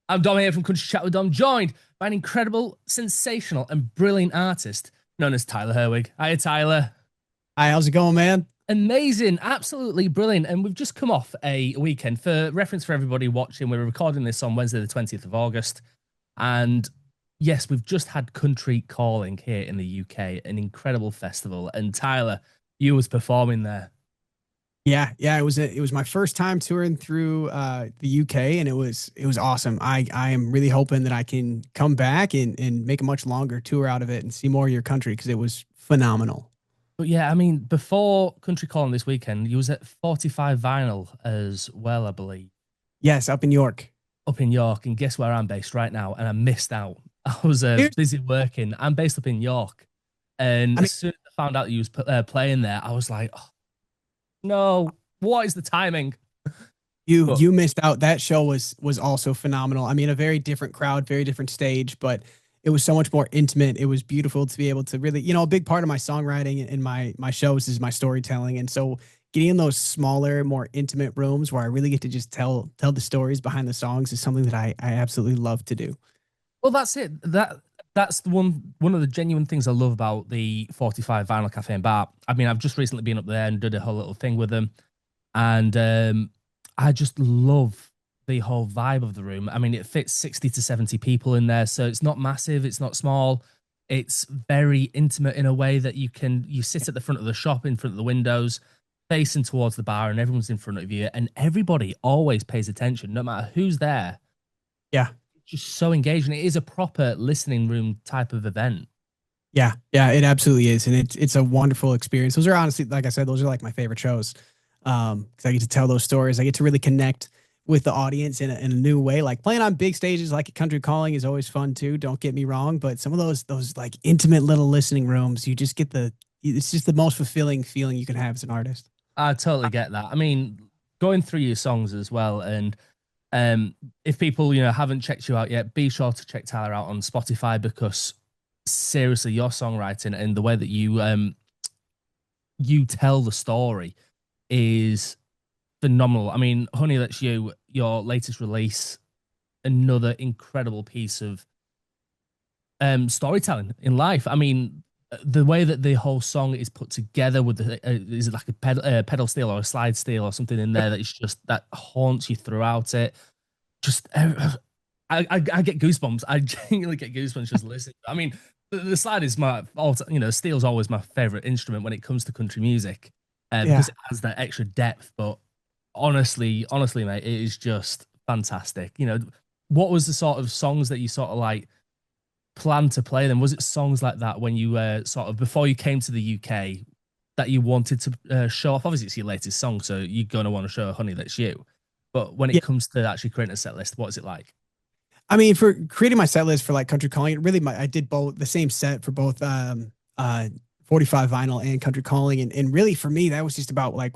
I'm Dom here from Country Chat with Dom, joined by an incredible, sensational, and brilliant artist known as Tyler Herwig. Hi, Tyler. Hi, how's it going, man? Amazing, absolutely brilliant. And we've just come off a weekend. For reference for everybody watching, we're recording this on Wednesday, the 20th of August. And yes, we've just had Country Calling here in the UK, an incredible festival. And Tyler, you was performing there. Yeah, it was my first time touring through the UK, and it was awesome. I am really hoping that I can come back and make a much longer tour out of it and see more of your country because it was phenomenal. But yeah, I mean, before Country Calling this weekend, you was at 45 Vinyl as well, I believe. Yes, up in York. Up in York, and guess where I'm based right now? And I missed out. I was Here's, busy working. I'm based up in York, and I as mean, soon as I found out you was playing there, I was like, oh, no, what is the timing? But you missed out. That show was also phenomenal. I mean, a very different crowd, very different stage, but it was so much more intimate. It was beautiful to be able to really, a big part of my songwriting and my shows is my storytelling. And so getting in those smaller, more intimate rooms where I really get to just tell the stories behind the songs is something that I absolutely love to do. well, that's it. That's the one of the genuine things I love about the 45 Vinyl Cafe and Bar. I mean, I've just recently been up there and did a whole little thing with them, and I just love the whole vibe of the room. I mean, it fits 60 to 70 people in there, so it's not massive, it's not small. It's very intimate in a way that you sit at the front of the shop in front of the windows, facing towards the bar, and everyone's in front of you, and everybody always pays attention, no matter who's there. Yeah. It's just so engaging. It is a proper listening room type of event. Yeah, it absolutely is. And it's a wonderful experience. Those are honestly, like I said, those are like my favorite shows. Because I get to tell those stories. I get to really connect with the audience in a new way. Like playing on big stages like a Country Calling is always fun too. Don't get me wrong. But some of those like intimate little listening rooms, you just get it's just the most fulfilling feeling you can have as an artist. I totally get that. I mean, going through your songs as well, and if people haven't checked you out yet, be sure to check Tyler out on Spotify because seriously, your songwriting and the way that you tell the story is phenomenal. I mean, Honey, That's You, your latest release, another incredible piece of storytelling in life. I mean, the way that the whole song is put together with the is it like a pedal steel or a slide steel or something in there that is just that haunts you throughout it. Just I get goosebumps. I genuinely get goosebumps just listening. I mean, the slide is my all steel's always my favorite instrument when it comes to country music, because Yeah. it has that extra depth. But honestly, mate, it is just fantastic. What was the sort of songs that you sort of like planned to play them? Was it songs like that when you sort of before you came to the UK that you wanted to show off? Obviously, it's your latest song, so you're gonna want to show Honey That's You. But when it Yeah. comes to actually creating a set list, what is it like? I mean, for creating my set list for like Country Calling, I did both the same set for both 45 Vinyl and Country Calling. And really for me, that was just about like,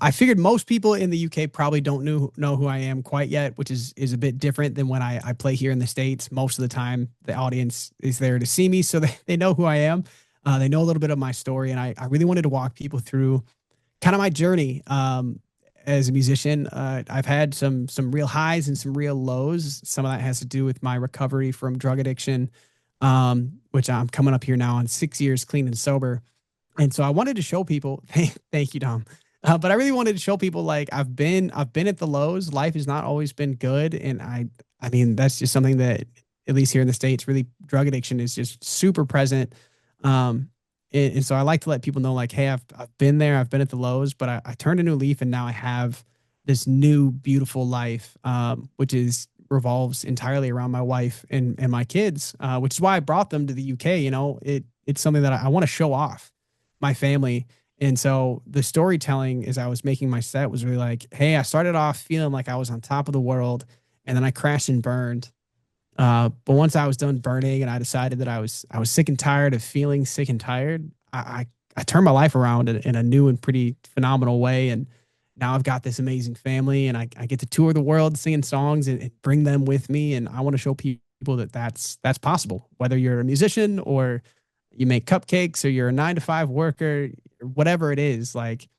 I figured most people in the UK probably don't know who I am quite yet, which is a bit different than when I play here in the States. Most of the time, the audience is there to see me, so they know who I am. They know a little bit of my story, and I really wanted to walk people through kind of my journey as a musician. I've had some real highs and some real lows. Some of that has to do with my recovery from drug addiction, which I'm coming up here now on 6 years clean and sober. And so I wanted to show people. Thank you, Dom. But I really wanted to show people like I've been at the lows. Life has not always been good, and I mean that's just something that at least here in the States, really drug addiction is just super present. Um, and so I like to let people know like, hey, I've been there, I've been at the lows, but I turned a new leaf, and now I have this new beautiful life, which is revolves entirely around my wife and my kids, which is why I brought them to the UK. It's something that I want to show off my family. And so the storytelling as I was making my set was really like, hey, I started off feeling like I was on top of the world, and then I crashed and burned. But once I was done burning and I decided that I was sick and tired of feeling sick and tired, I turned my life around in a new and pretty phenomenal way. And now I've got this amazing family, and I get to tour the world singing songs and bring them with me. And I want to show people that that's possible, whether you're a musician or you make cupcakes or you're a 9 to 5 worker, or whatever it is. Like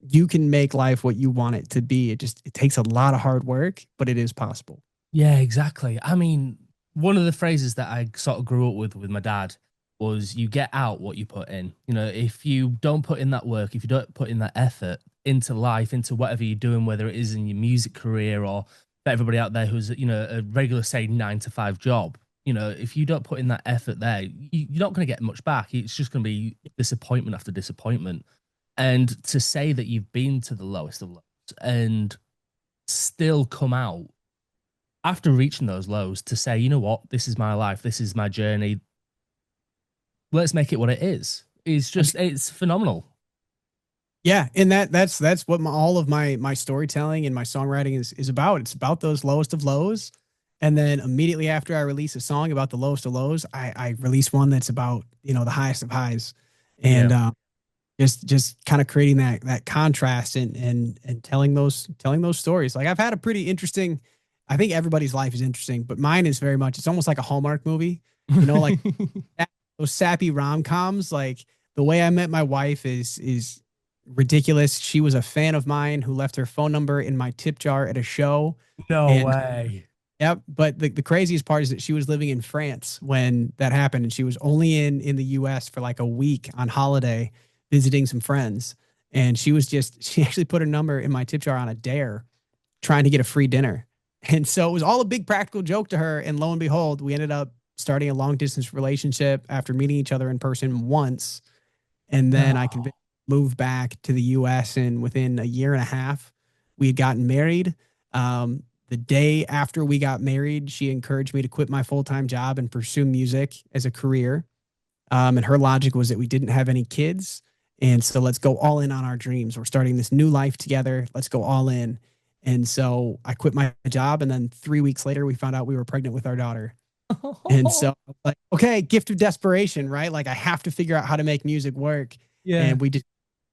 you can make life what you want it to be. It takes a lot of hard work, but it is possible. Yeah, exactly. I mean, one of the phrases that I sort of grew up with my dad was you get out what you put in. You know, if you don't put in that work, if you don't put in that effort into life, into whatever you're doing, whether it is in your music career or for everybody out there who's, a regular, say, 9 to 5 job, if you don't put in that effort there, you're not going to get much back. It's just going to be disappointment after disappointment. And to say that you've been to the lowest of lows and still come out after reaching those lows to say, you know what, this is my life, this is my journey, let's make it what it is just, it's phenomenal. Yeah, and that's what all of my storytelling and my songwriting is about. It's about those lowest of lows, and then immediately after I release a song about the lowest of lows, I release one that's about the highest of highs, Yeah. and just kind of creating that contrast and telling those stories. Like I've had a pretty interesting. I think everybody's life is interesting, but mine is very much. It's almost like a Hallmark movie, like those sappy rom coms. Like the way I met my wife is ridiculous. She was a fan of mine who left her phone number in my tip jar at a show. No And way. yep, but the craziest part is that she was living in France when that happened, and she was only in the US for like a week on holiday visiting some friends. And she actually put her number in my tip jar on a dare trying to get a free dinner. And so it was all a big practical joke to her. And lo and behold, we ended up starting a long distance relationship after meeting each other in person once. And then I No. convinced her to move back to the US. And within a year and a half, we had gotten married. The day after we got married, she encouraged me to quit my full time job and pursue music as a career. And her logic was that we didn't have any kids. And so let's go all in on our dreams. We're starting this new life together. Let's go all in. And so I quit my job. And then 3 weeks later, we found out we were pregnant with our daughter. And so, like, okay, gift of desperation, right? Like, I have to figure out how to make music work. Yeah. And we just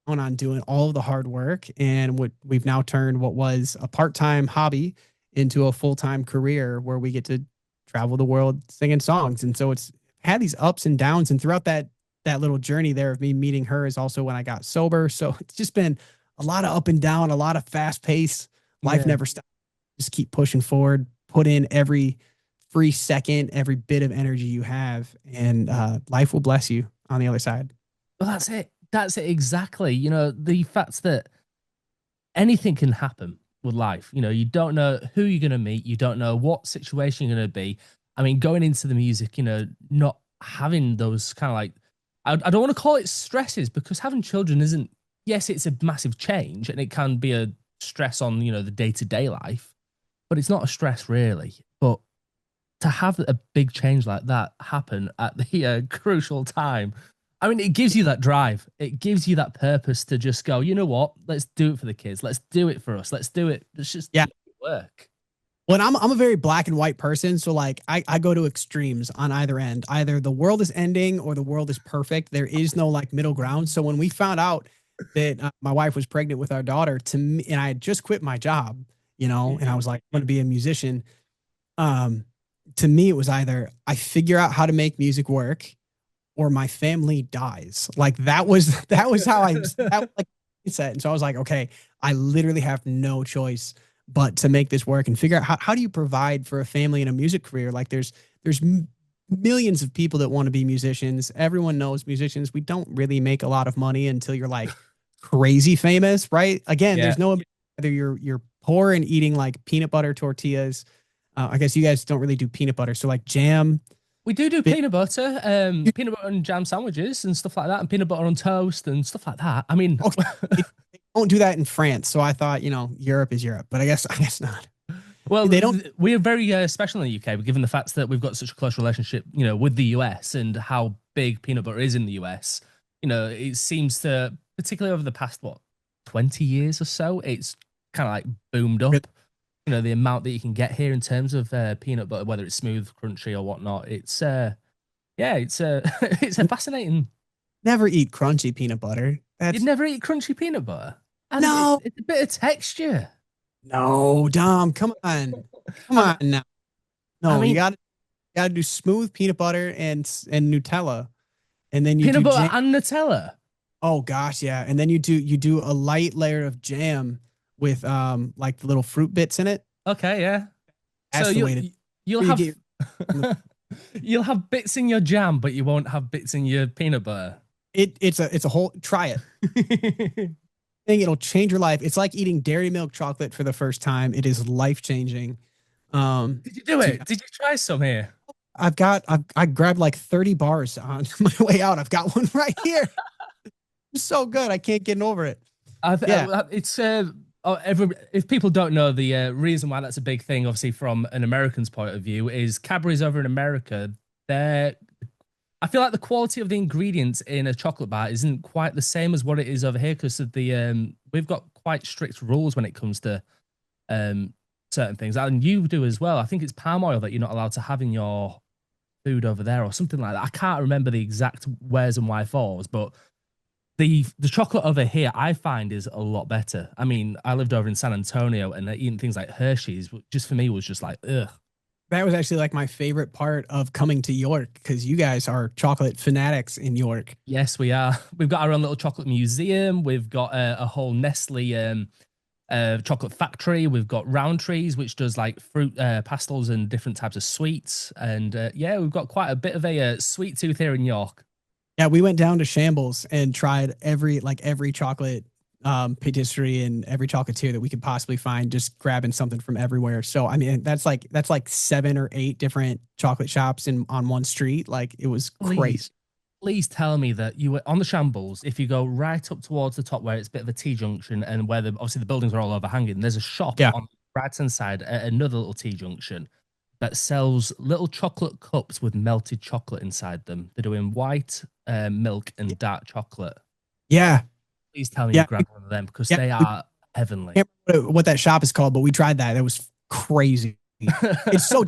went on doing all of the hard work. And what we've now turned what was a part time hobby into a full time career where we get to travel the world singing songs. And so it's had these ups and downs. And throughout that little journey there of me meeting her is also when I got sober. So it's just been a lot of up and down, a lot of fast pace. Life Yeah. never stops. Just keep pushing forward, put in every free second, every bit of energy you have, and life will bless you on the other side. Well, that's it. That's it exactly. The fact that anything can happen with life. You don't know who you're going to meet. You don't know what situation you're going to be. I mean, going into the music, not having those kind of like, I don't want to call it stresses because having children isn't, yes, it's a massive change and it can be a stress on, the day to day life, but it's not a stress really. But to have a big change like that happen at the crucial time, I mean, it gives you that drive. It gives you that purpose to just go, you know what? Let's do it for the kids. Let's do it for us. Let's do it. Let's just Yeah. make it work. Well, I'm a very black and white person. So like I go to extremes on either end. Either the world is ending or the world is perfect. There is no like middle ground. So when we found out that my wife was pregnant with our daughter to me, and I had just quit my job, and I was like, I'm going to be a musician. Um, to me, it was either I figure out how to make music work or my family dies. Like that was how that was like said. And so I was like, okay, I literally have no choice but to make this work and figure out how do you provide for a family and a music career. Like there's millions of people that want to be musicians. Everyone knows musicians. We don't really make a lot of money until you're like crazy famous, right? Again, Yeah. there's no whether you're poor and eating like peanut butter tortillas. I guess you guys don't really do peanut butter, so like jam. We do peanut butter and jam sandwiches and stuff like that, and peanut butter on toast and stuff like that. I mean, Okay, they don't do that in France, so I thought Europe is Europe, but I guess not. well, They don't. we are very special in the UK, given the fact that we've got such a close relationship, with the US and how big peanut butter is in the US. It seems to, particularly over the past, 20 years or so, it's kind of like boomed up. The amount that you can get here in terms of peanut butter, whether it's smooth, crunchy, or whatnot. Yeah, it's it's a fascinating. Never eat crunchy peanut butter. You'd That's never eat crunchy peanut butter, and no, it's a bit of texture. no, Dom. Come on now. I No, you mean, gotta do smooth peanut butter and Nutella, and then you peanut do butter jam. and Nutella. Oh gosh, yeah, and then you do a light layer of jam with like the little fruit bits in it. Okay, yeah. So That's the way to you'll where you get have you'll have bits in your jam, but you won't have bits in your peanut butter. it. It's a whole try it. Thing it'll change your life. It's like eating dairy milk chocolate for the first time. It is life changing. Did you do Dude, it? Did you try some here? I grabbed like 30 bars on my way out. I've got one right here. It's so good. I can't get over it. Yeah. It's if people don't know the reason why that's a big thing, obviously from an American's point of view, is Cadbury's over in America. They're I feel like the quality of the ingredients in a chocolate bar isn't quite the same as what it is over here because of the we've got quite strict rules when it comes to um certain things, and you do as well. I think it's palm oil that you're not allowed to have in your food over there or something like that. I can't remember the exact wheres and why fors, but the chocolate over here I find is a lot better. I mean, I lived over in San Antonio and eating things like Hershey's just for me was just like ugh. That was actually like my favorite part of coming to York because you guys are chocolate fanatics in York. Yes, we are. We've got our own little chocolate museum. We've got a whole Nestle chocolate factory. We've got Roundtrees, which does like fruit pastels and different types of sweets. And yeah, we've got quite a bit of a sweet tooth here in York. Yeah, we went down to Shambles and tried every chocolate patisserie and every chocolatier that we could possibly find, just grabbing something from everywhere. So I mean, that's like 7 or 8 different chocolate shops in on one street. Like it was crazy. Please, please tell me that you were on the Shambles. If you go right up towards the top where it's a bit of a T junction and where obviously the buildings are all overhanging, there's a shop Yeah. on the right hand side at another little T junction that sells little chocolate cups with melted chocolate inside them. They're doing white milk and dark chocolate. Yeah. Please tell me you Yeah. grabbed one of them because Yeah. they We are heavenly. can't remember what that shop is called, but we tried that. That was crazy. It's so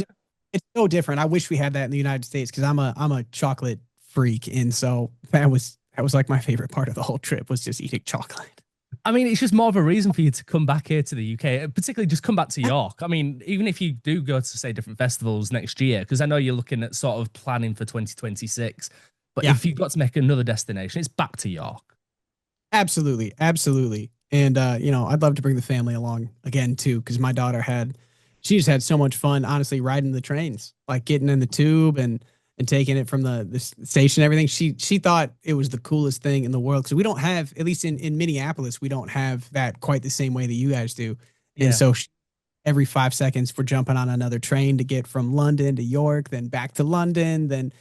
it's so different. I wish we had that in the United States because I'm a chocolate freak, and so that was like my favorite part of the whole trip was just eating chocolate. I mean, it's just more of a reason for you to come back here to the UK, particularly just come back to York. I mean, even if you do go to, say, different festivals next year, because I know you're looking at sort of planning for 2026, but Yeah. if you've got to make another destination, it's back to York. Absolutely, absolutely. And I'd love to bring the family along again too, because my daughter she just had so much fun, honestly, riding the trains, like getting in the tube and taking it from the station and everything. She thought it was the coolest thing in the world because we don't have, at least in Minneapolis, we don't have that quite the same way that you guys do. And Yeah. so every 5 seconds we're jumping on another train to get from London to York, then back to London, then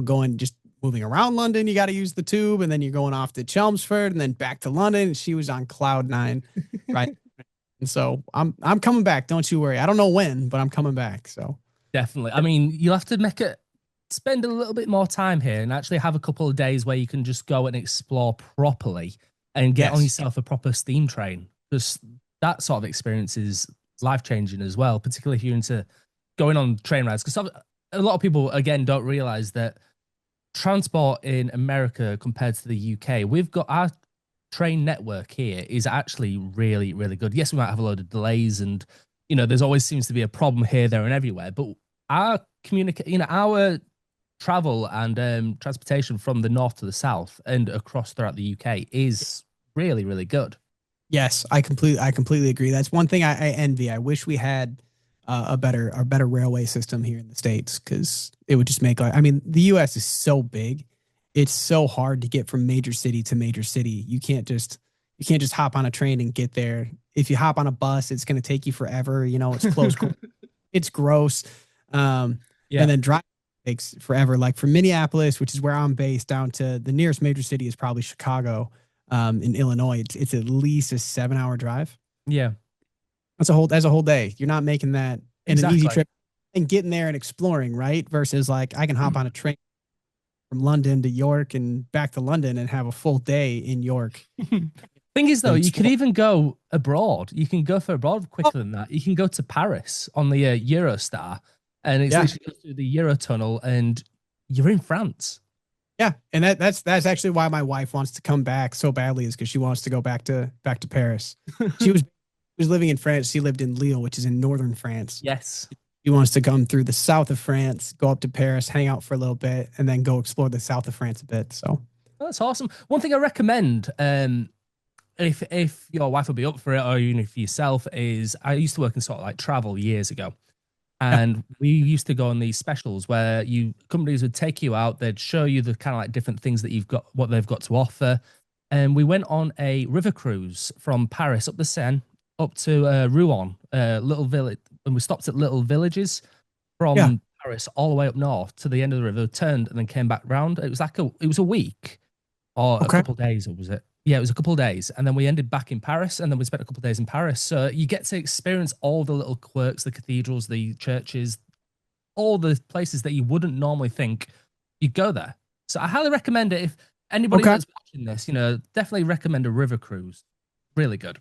going just moving around London, you got to use the tube, and then you're going off to Chelmsford, and then back to London. And she was on cloud nine, right? And so I'm coming back. Don't you worry. I don't know when, but I'm coming back. So Definitely. I mean, you'll have to spend a little bit more time here and actually have a couple of days where you can just go and explore properly and get on yes, yourself a proper steam train. Because that sort of experience is life changing as well, particularly if you're into going on train rides. Because a lot of people, again, don't realize that transport in America compared to the UK, we've got our train network here is actually really, really good. Yes, we might have a load of delays and, there's always seems to be a problem here, there, and everywhere. But our travel and transportation from the north to the south and across throughout the UK is really, really good. yes, I completely agree. That's one thing I envy. I wish we had a better railway system here in the States because it would just make like, I mean, the US is so big. It's so hard to get from major city to major city. You can't just hop on a train and get there. If you hop on a bus, it's going to take you forever. It's close. It's gross. Yeah. And then drive takes forever. Like from Minneapolis, which is where I'm based, down to the nearest major city is probably Chicago, in Illinois. It's at least a 7-hour drive. Yeah. That's a whole day. You're not making that in an easy Exactly. trip and getting there and exploring, right? Versus like I can hop on a train from London to York and back to London and have a full day in York Thing is, though, and you could explore. even go abroad. You can go for abroad Oh, quicker than that. You can go to Paris on the Eurostar, and it's yeah. literally go through the Eurotunnel, and you're in France. Yeah, and that's actually why my wife wants to come back so badly is because she wants to go back to Paris. She was living in France. She lived in Lille, which is in northern France. Yes. She wants to come through the south of France, go up to Paris, hang out for a little bit, and then go explore the south of France a bit. So That's awesome. One thing I recommend, if your wife will be up for it, or even if yourself, is I used to work in sort of like travel years ago, And we used to go on these specials where you companies would take you out, they'd show you the kind of like different things that you've got, what they've got to offer. And we went on a river cruise from Paris up the Seine up to Rouen, little village, and we stopped at little villages Yeah. from Paris all the way up north to the end of the river, turned and then came back round. It was a week or a Okay. couple of days, or was it? Yeah, it was a couple of days, and then we ended back in Paris, and then we spent a couple of days in Paris. So you get to experience all the little quirks, the cathedrals, the churches, all the places that you wouldn't normally think you'd go there. So I highly recommend it. If anybody Okay. that's watching this, definitely recommend a river cruise. Really good.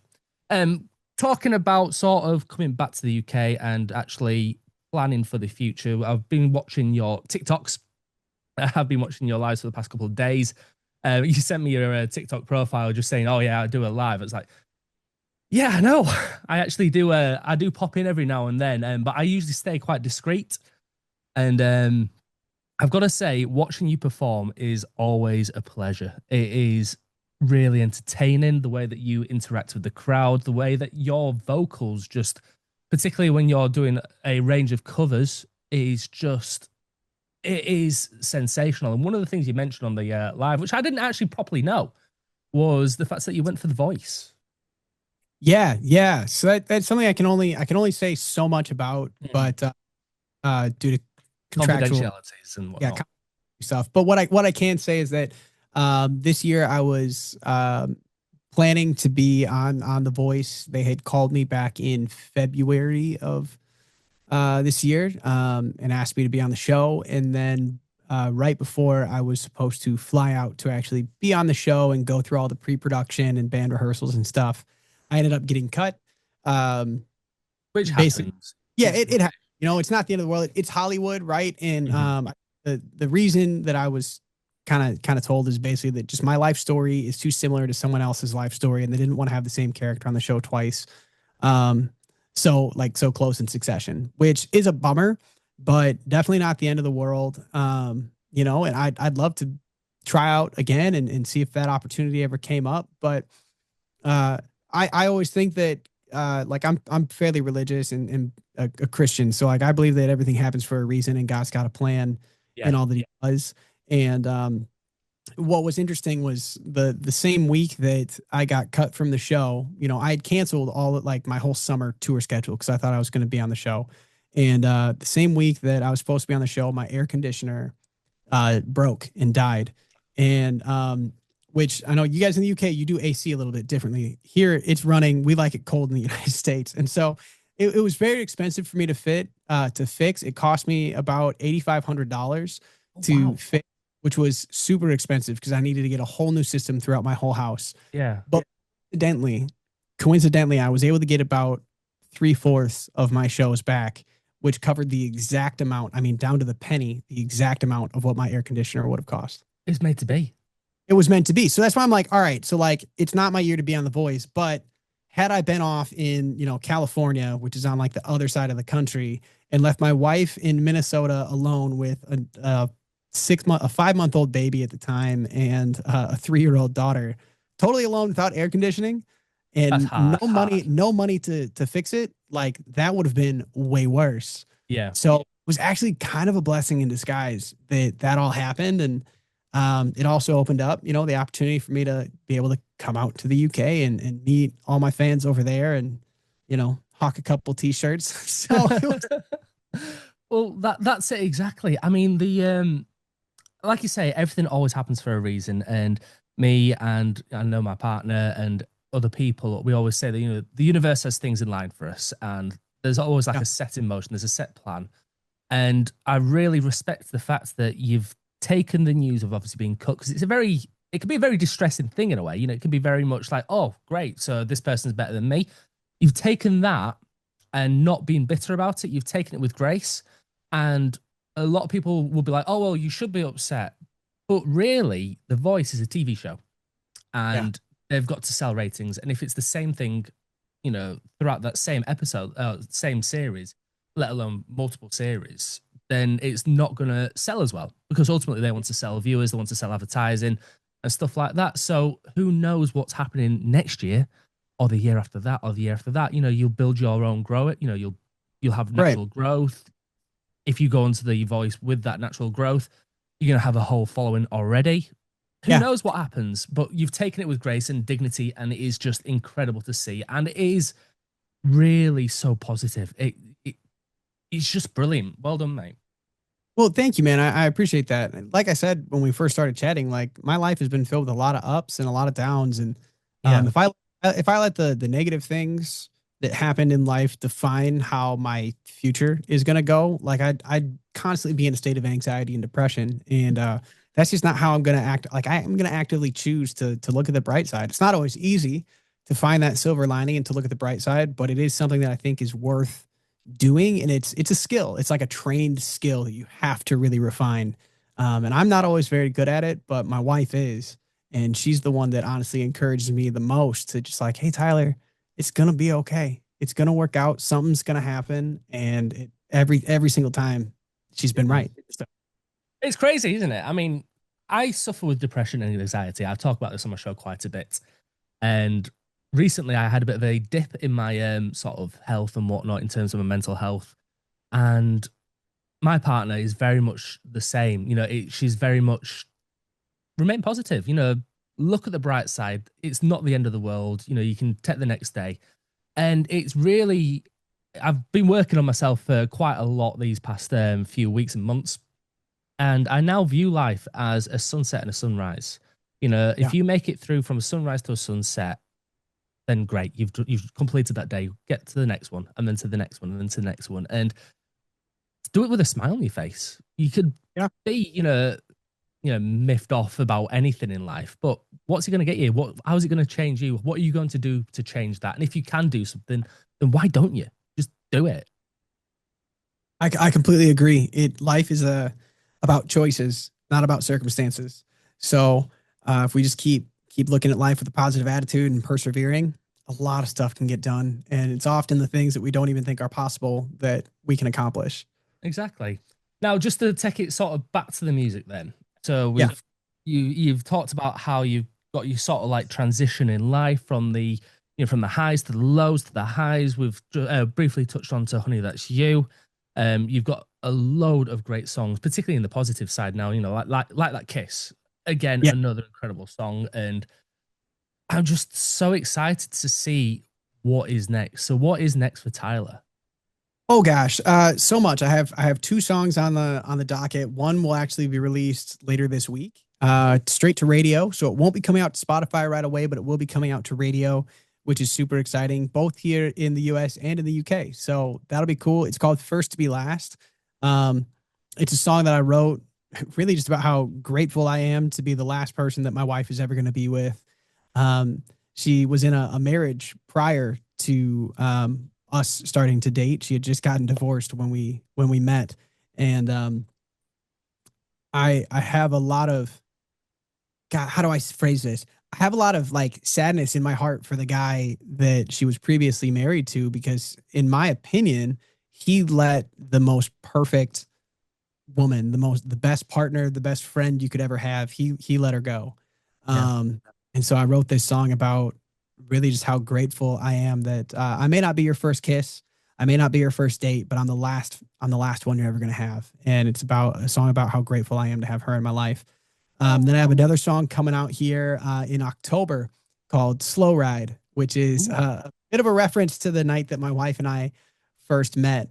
Talking about sort of coming back to the UK and actually planning for the future, I've been watching your TikToks. I've been watching your lives for the past couple of days. You sent me your TikTok profile just saying, "Oh yeah, I do a live." It's like, yeah, I know. I actually do. I do pop in every now and then, but I usually stay quite discreet. And I've got to say, watching you perform is always a pleasure. It is really entertaining the way that you interact with the crowd, the way that your vocals just, particularly when you're doing a range of covers, is just it is sensational. And one of the things you mentioned on the live, which I didn't actually properly know, was the fact that you went for the voice. Yeah, yeah. So that's something I can only say so much about, Mm. but due to contractual, Confidentialities and yeah, whatnot. stuff. But what I can say is that this year I was planning to be on The Voice. They had called me back in February of this year and asked me to be on the show. And then right before I was supposed to fly out to actually be on the show and go through all the pre-production and band rehearsals and stuff, I ended up getting cut. Um, Which Basically, happens. yeah, It's it's not the end of the world. It's Hollywood, right? And Mhm. the reason that I was kind of told is basically that just my life story is too similar to someone else's life story, and they didn't want to have the same character on the show twice. Um, so close in succession, which is a bummer, but definitely not the end of the world. And I'd love to try out again and see if that opportunity ever came up. But uh, I always think that like I'm fairly religious and a Christian, so like I believe that everything happens for a reason and God's got a plan Yeah. and all that He does. And what was interesting was the same week that I got cut from the show, I had canceled all like my whole summer tour schedule because I thought I was going to be on the show. And the same week that I was supposed to be on the show, my air conditioner broke and died. And which I know you guys in the UK, you do AC a little bit differently. Here it's running, we like it cold in the United States. And so it was very expensive for me to fix. It cost me about $8,500 Oh, to wow. fix, which was super expensive because I needed to get a whole new system throughout my whole house. Yeah. But coincidentally, I was able to get about three-fourths of my shows back, which covered the exact amount, I mean, down to the penny, the exact amount of what my air conditioner would have cost. It's made to be. It was meant to be. So that's why I'm like, all right, so like it's not my year to be on The Voice, but had I been off in, California, which is on like the other side of the country, and left my wife in Minnesota alone with a 5-month old baby at the time and a 3-year old daughter, totally alone without air conditioning That's and hard. no money to fix it, like that would have been way worse. Yeah. So it was actually kind of a blessing in disguise that all happened. And it also opened up, the opportunity for me to be able to come out to the UK and meet all my fans over there and, hawk a couple t-shirts. So it was, Well, that's it exactly. I mean, the like you say, everything always happens for a reason. And me and I know my partner and other people, we always say that the universe has things in line for us, and there's always like yeah, a set in motion. There's a set plan, and I really respect the fact that you've taken the news of obviously being cut because it can be a very distressing thing in a way. It can be very much like, oh, great, so this person's better than me. You've taken that and not being bitter about it. You've taken it with grace, and a lot of people will be like, oh, well, you should be upset. But really, The Voice is a TV show yeah, and they've got to sell ratings. And if it's the same thing, throughout that same episode, same series, let alone multiple series, then it's not going to sell as well because ultimately they want to sell viewers, they want to sell advertising and stuff like that. So who knows what's happening next year or the year after that or the year after that? You'll build your own, grow it. You'll You'll have Right. natural growth. If you go onto the voice with that natural growth, you're going to have a whole following already. Who Yeah. knows what happens? But you've taken it with grace and dignity, and it is just incredible to see. And it is really so positive. It it's just brilliant. Well done, mate. Well, thank you, man. I appreciate that. And like I said when we first started chatting, like my life has been filled with a lot of ups and a lot of downs. And Yeah, if I let the negative things that happened in life define how my future is gonna go, like I'd constantly be in a state of anxiety and depression. And that's just not how I'm gonna act. Like I'm gonna actively choose to look at the bright side. It's not always easy to find that silver lining and to look at the bright side, but it is something that I think is worth doing, and it's a skill. It's like a trained skill that you have to really refine. And I'm not always very good at it, but my wife is, and she's the one that honestly encourages me the most to just like, hey Tyler, it's gonna be okay, it's gonna work out, something's gonna happen. And every single time she's been right. So it's crazy, isn't it? I mean, I suffer with depression and anxiety. I talk about this on my show quite a bit. And recently, I had a bit of a dip in my sort of health and whatnot in terms of my mental health. And my partner is very much the same. She's very much remain positive. Look at the bright side. It's not the end of the world. You can take the next day. And it's really, I've been working on myself for quite a lot these past few weeks and months. And I now view life as a sunset and a sunrise. yeah. If you make it through from a sunrise to a sunset, then great. You've completed that day. Get to the next one, and then to the next one, and then to the next one, and do it with a smile on your face. You could Yeah. be, miffed off about anything in life, but what's it going to get you? How is it going to change you? What are you going to do to change that? And if you can do something, then why don't you just do it? I completely agree. Life is about choices, not about circumstances. So if we just keep looking at life with a positive attitude and persevering, a lot of stuff can get done. And it's often the things that we don't even think are possible that we can accomplish. Exactly. Now, just to take it sort of back to the music, then. So Yeah. you've talked about how you've got your sort of like transition in life from from the highs to the lows to the highs. We've briefly touched on to Honey That's You. You've got a load of great songs, particularly in the positive side. Now, like that Kiss. Again, Yeah. another incredible song, and I'm just so excited to see what is next. So, what is next for Tyler? Oh gosh, so much. I have two songs on the docket. One will actually be released later this week, straight to radio. So it won't be coming out to Spotify right away, but it will be coming out to radio, which is super exciting, both here in the US and in the UK. So that'll be cool. It's called First to Be Last. Um, it's a song that I wrote really just about how grateful I am to be the last person that my wife is ever going to be with. Um, she was in a marriage prior to us starting to date. She had just gotten divorced when we met, and I have a lot of God. How do I phrase this? I have a lot of like sadness in my heart for the guy that she was previously married to because, in my opinion, he let the most perfect woman, the best partner, the best friend you could ever have. He let her go. Yeah. And so I wrote this song about really just how grateful I am that I may not be your first kiss, I may not be your first date, but I'm the last one you're ever gonna have. And it's about a song about how grateful I am to have her in my life. Then I have another song coming out here in October called "Slow Ride," which is Ooh. a bit of a reference to the night that my wife and I first met.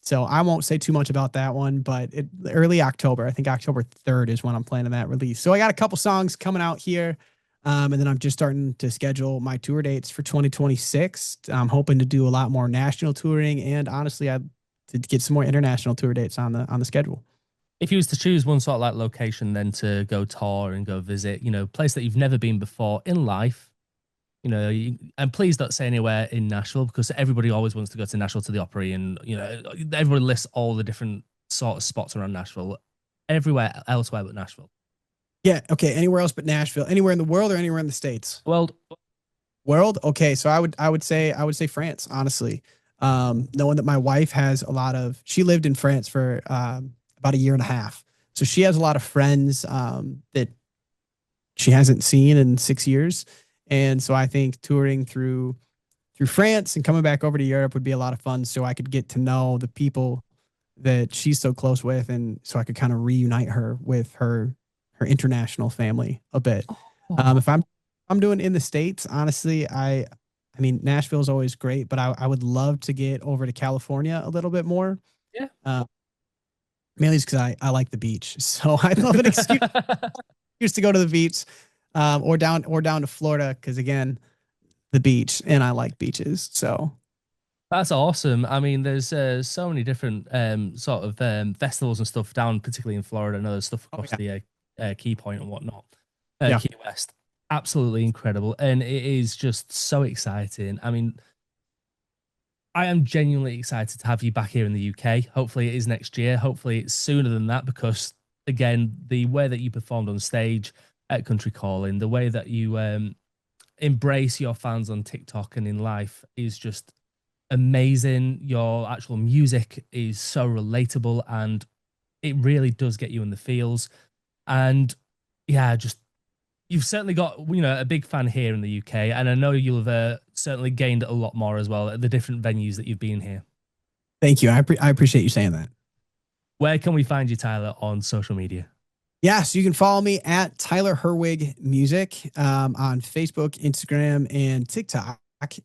So I won't say too much about that one, but early October, I think October 3rd is when I'm planning that release. So I got a couple songs coming out here. And then I'm just starting to schedule my tour dates for 2026. I'm hoping to do a lot more national touring, and honestly, I to get some more international tour dates on the schedule. If you was to choose one sort of like location then to go tour and go visit, place that you've never been before in life, and please don't say anywhere in Nashville because everybody always wants to go to Nashville to the Opry and, everybody lists all the different sort of spots around Nashville, everywhere elsewhere but Nashville. Yeah. Okay. Anywhere else but Nashville? Anywhere in the world or anywhere in the states? Well, World. Okay. So I would say France. Honestly, knowing that my wife has a lot of, she lived in France for about a year and a half, so she has a lot of friends that she hasn't seen in 6 years, and so I think touring through through France, and coming back over to Europe would be a lot of fun. So I could get to know the people that she's so close with, and so I could kind of reunite her with her international family a bit. Oh, If I'm doing in the States, honestly, I mean Nashville is always great, but I would love to get over to California a little bit more. yeah. Uh, Mainly because I like the beach, so I love an excuse to go to the beach, or down to Florida because again the beach, and I like beaches. So That's awesome. I mean, there's so many different sort of festivals and stuff down, particularly in Florida, and other stuff oh across yeah, the Key Point and whatnot, yeah. Key West. Absolutely incredible, and it is just so exciting. I mean, I am genuinely excited to have you back here in the UK. Hopefully, it is next year. Hopefully, it's sooner than that because, again, the way that you performed on stage at Country Calling, the way that you embrace your fans on TikTok and in life is just amazing. Your actual music is so relatable and it really does get you in the feels. And yeah, just you've certainly got a big fan here in the UK, and I know you'll have certainly gained a lot more as well at the different venues that you've been here. Thank you. I appreciate you saying that. Where can we find you, Tyler, on social media? Yeah, so you can follow me at Tyler Herwig Music on Facebook, Instagram, and TikTok,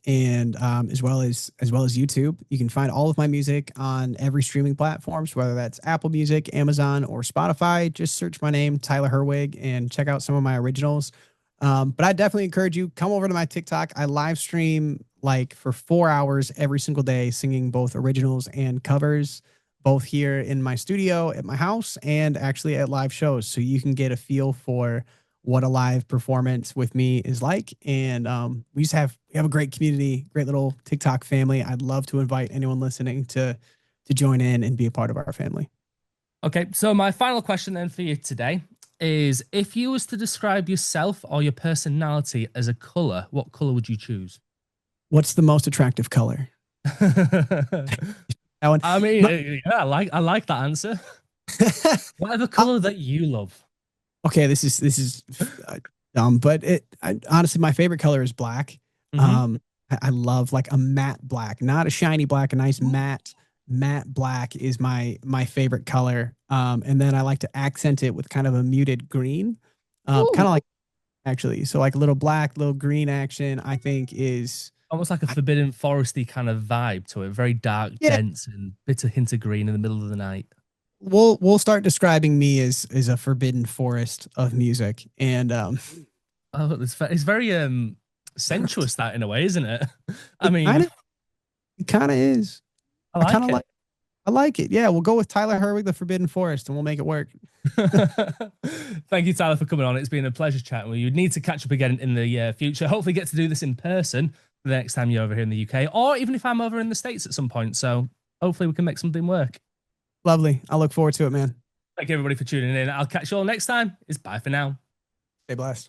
and as well as YouTube. You can find all of my music on every streaming platforms, whether that's Apple Music, Amazon, or Spotify. Just search my name, Tyler Herwig, and check out some of my originals. But I definitely encourage you come over to my TikTok. I live stream like for 4 hours every single day, singing both originals and covers, both here in my studio at my house and actually at live shows. So you can get a feel for what a live performance with me is like. And we have a great community, great little TikTok family. I'd love to invite anyone listening to join in and be a part of our family. Okay, so my final question then for you today is if you was to describe yourself or your personality as a color, what color would you choose? What's the most attractive color? That one. I mean, My- yeah, I like that answer. Whatever uh, color that you love. okay, this is dumb, but honestly, my favorite color is black. Hmm. I love like a matte black, not a shiny black. A nice matte black is my favorite color. And then I like to accent it with kind of a muted green, kind Ooh, of like actually. So like a little black, little green action. I think is almost like a I, forbidden foresty kind of vibe to it. Very dark, yeah. dense, and bit of hint of green in the middle of the night. We'll start describing me as a forbidden forest of music, and Oh, it's very sensuous that in a way, isn't it? I it mean, kind of is. I I kind like of it. like. I like it. Yeah, we'll go with Tyler Herwig, The Forbidden Forest, and we'll make it work. Thank you, Tyler, for coming on. It's been a pleasure chatting with you. Need to catch up again in the future. Hopefully, get to do this in person the next time you're over here in the UK, or even if I'm over in the States at some point. So hopefully, we can make something work. Lovely. I look forward to it, man. Thank you, everybody, for tuning in. I'll catch you all next time. It's bye for now. Stay blessed.